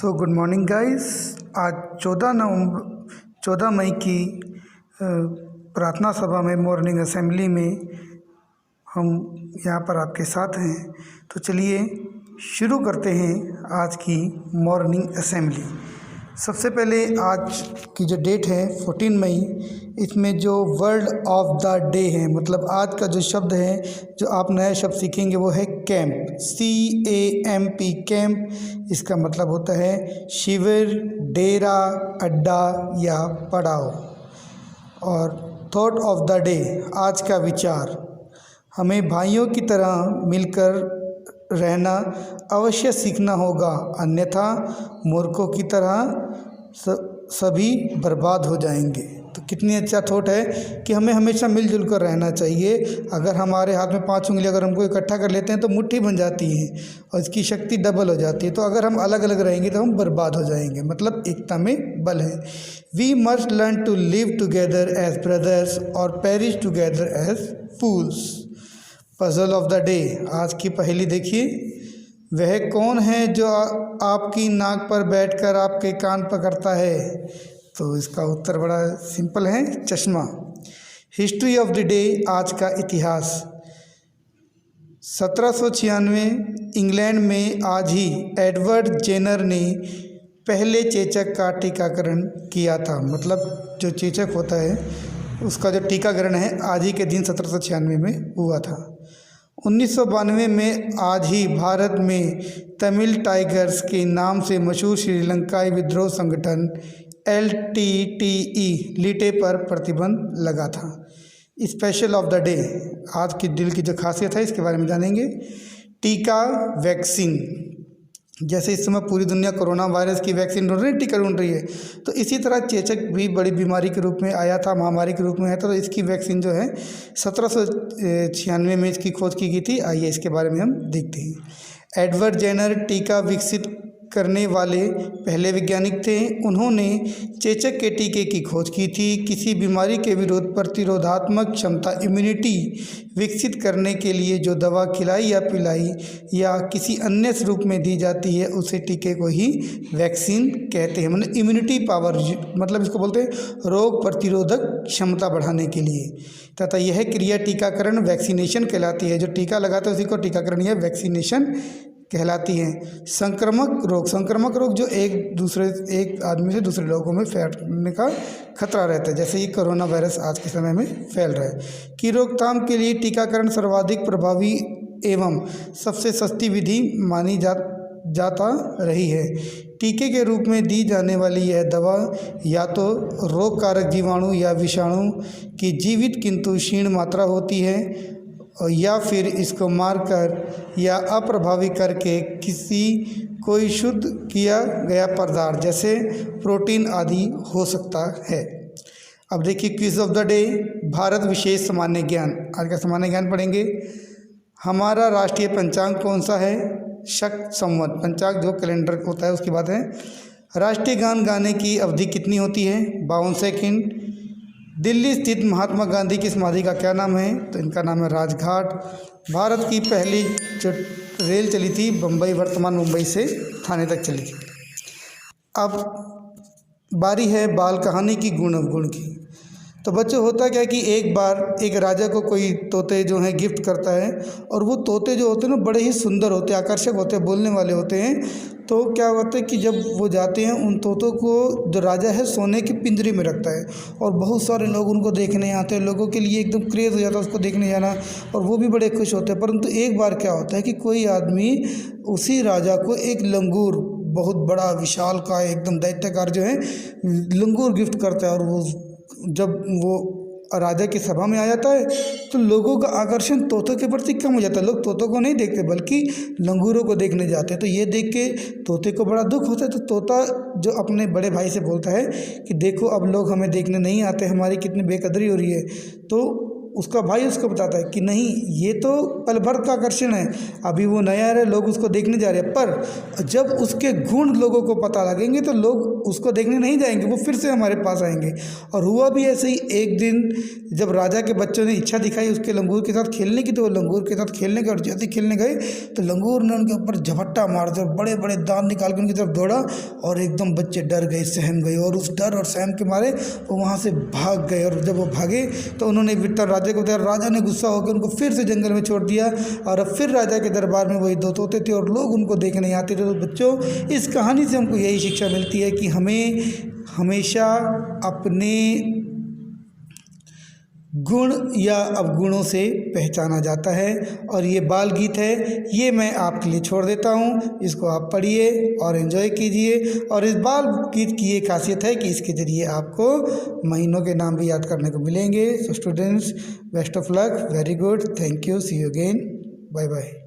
Good morning guys. आज 14 मई की प्रार्थना सभा में मॉर्निंग असेंबली में हम यहाँ पर आपके साथ हैं। तो चलिए शुरू करते हैं आज की मॉर्निंग असेंबली। सबसे पहले आज की जो डेट है 14 मई, इसमें जो वर्ड ऑफ द डे है, मतलब आज का जो शब्द है, जो आप नया शब्द सीखेंगे वो है कैंप। CAMP, camp. इसका मतलब होता है शिविर, डेरा, अड्डा या पड़ाव। और थॉट ऑफ द डे, आज का विचार, हमें भाइयों की तरह मिलकर रहना अवश्य सीखना होगा, अन्यथा मूर्खों की तरह सभी बर्बाद हो जाएंगे। तो कितनी अच्छा थॉट है कि हमें हमेशा मिलजुल कर रहना चाहिए। अगर हमारे हाथ में 5 उंगली अगर हमको इकट्ठा कर लेते हैं तो मुट्ठी बन जाती है और इसकी शक्ति डबल हो जाती है। तो अगर हम अलग अलग रहेंगे तो हम बर्बाद हो जाएंगे, मतलब एकता में बल है। We must learn to live together as brothers or perish together as fools. Puzzle of the day, आज की पहेली देखिए। वह कौन है जो आपकी नाक पर बैठकर आपके कान पकड़ता है? तो इसका उत्तर बड़ा सिंपल है, चश्मा। हिस्ट्री ऑफ द डे, आज का इतिहास। 1796 इंग्लैंड में आज ही एडवर्ड जेनर ने पहले चेचक का टीकाकरण किया था। मतलब जो चेचक होता है उसका जो टीकाकरण है आज ही के दिन 1796 में हुआ था। 1992 में आज ही भारत में तमिल टाइगर्स के नाम से मशहूर श्रीलंकाई विद्रोह संगठन LTTE लीटे पर प्रतिबंध लगा था। स्पेशल ऑफ द डे, आज की दिल की जो खासियत है इसके बारे में जानेंगे। टीका, वैक्सीन। जैसे इस समय पूरी दुनिया कोरोना वायरस की वैक्सीन ढूंढ रही है, टीका ढूंढ रही है, तो इसी तरह चेचक भी बड़ी बीमारी के रूप में आया था, महामारी के रूप में आया था। तो इसकी वैक्सीन जो है 1796 में इसकी खोज की गई थी। आइए इसके बारे में हम देखते हैं। एडवर्ड जेनर टीका विकसित करने वाले पहले वैज्ञानिक थे। उन्होंने चेचक के टीके की खोज की थी। किसी बीमारी के विरुद्ध प्रतिरोधात्मक क्षमता, इम्यूनिटी विकसित करने के लिए जो दवा खिलाई या पिलाई या किसी अन्य रूप में दी जाती है उसे टीके को ही वैक्सीन कहते हैं। मतलब इम्यूनिटी पावर, मतलब इसको बोलते हैं रोग प्रतिरोधक क्षमता बढ़ाने के लिए। तथा यह क्रिया टीकाकरण, वैक्सीनेशन कहलाती है। जो टीका लगाते हैं उसी को टीकाकरण या वैक्सीनेशन कहलाती है। संक्रामक रोग जो एक आदमी से दूसरे लोगों में फैलने का खतरा रहता है, जैसे ये कोरोना वायरस आज के समय में फैल रहा है, की रोकथाम के लिए टीकाकरण सर्वाधिक प्रभावी एवं सबसे सस्ती विधि मानी जाता रही है। टीके के रूप में दी जाने वाली यह दवा या तो रोग कारक जीवाणु या विषाणु की जीवित किंतु क्षीण मात्रा होती है, या फिर इसको मारकर या अप्रभावी करके कोई शुद्ध किया गया पदार्थ जैसे प्रोटीन आदि हो सकता है। अब देखिए quiz of the day, Bharat विशेष सामान्य ज्ञान। आज का सामान्य ज्ञान पढ़ेंगे। हमारा राष्ट्रीय पंचांग कौन सा है? शक संवत। पंचांग जो कैलेंडर होता है उसकी बात है। राष्ट्रीय गान गाने की अवधि कितनी होती है? 52 सेकंड। दिल्ली स्थित महात्मा गांधी की समाधि का क्या नाम है? तो इनका नाम है राजघाट। भारत की पहली जो रेल चली थी बम्बई, वर्तमान मुंबई से थाने तक चली थी। अब बारी है बाल कहानी की, गुण अवगुण की। तो बच्चों, होता क्या है कि एक बार एक राजा को कोई तोते जो हैं गिफ्ट करता है, और वो तोते जो होते हैं ना बड़े ही सुंदर होते हैं, आकर्षक होते हैं, बोलने वाले होते हैं। तो क्या होता है कि जब वो जाते हैं उन तोतों को जो राजा है सोने की पिंजरे में रखता है, और बहुत सारे लोग उनको देखने आते हैं। लोगों के लिए एकदम क्रेज़ हो जाता है उसको देखने जाना, और वो भी बड़े खुश होते हैं। परंतु एक बार क्या होता है कि कोई आदमी उसी राजा को एक लंगूर, बहुत बड़ा विशाल का एकदम दैत्यकार जो है लंगूर गिफ्ट करता है। और वो जब वो राजा की सभा में आ जाता है तो लोगों का आकर्षण तोतों के प्रति कम हो जाता है। लोग तोतों को नहीं देखते बल्कि लंगूरों को देखने जाते हैं। तो ये देख के तोते को बड़ा दुख होता है। तो तोता जो अपने बड़े भाई से बोलता है कि देखो अब लोग हमें देखने नहीं आते, हमारी कितनी बेकदरी हो रही है। तो उसका भाई उसको बताता है कि नहीं, ये तो पल भर का आकर्षण है, अभी वो नया है, लोग उसको देखने जा रहे हैं, पर जब उसके गुण लोगों को पता लगेंगे तो लोग उसको देखने नहीं जाएंगे, वो फिर से हमारे पास आएंगे। और हुआ भी ऐसे ही। एक दिन जब राजा के बच्चों ने इच्छा दिखाई उसके लंगूर के साथ खेलने की, तो वो लंगूर के साथ खेलने गए, और जैसे खेलने गए तो लंगूर ने उनके ऊपर झपट्टा मार दिया, बड़े बड़े दांत निकाल के उनकी तरफ दौड़ा, और एकदम बच्चे डर गए, सहम गए, और उस डर और सहम के मारे वो वहाँ से भाग गए। और जब वो भागे तो उन्होंने विक्टर राजा को बताया, राजा ने गुस्सा होकर उनको फिर से जंगल में छोड़ दिया, और अब फिर राजा के दरबार में वही दो तोते थे और लोग उनको देखने आते थे। तो बच्चों, इस कहानी से हमको यही शिक्षा मिलती है कि हमें हमेशा अपने गुण या अवगुणों से पहचाना जाता है। और ये बाल गीत है, ये मैं आपके लिए छोड़ देता हूँ, इसको आप पढ़िए और एंजॉय कीजिए। और इस बाल गीत की ये खासियत है कि इसके ज़रिए आपको महीनों के नाम भी याद करने को मिलेंगे। So students, best of luck, very good, thank you, see you again, bye bye.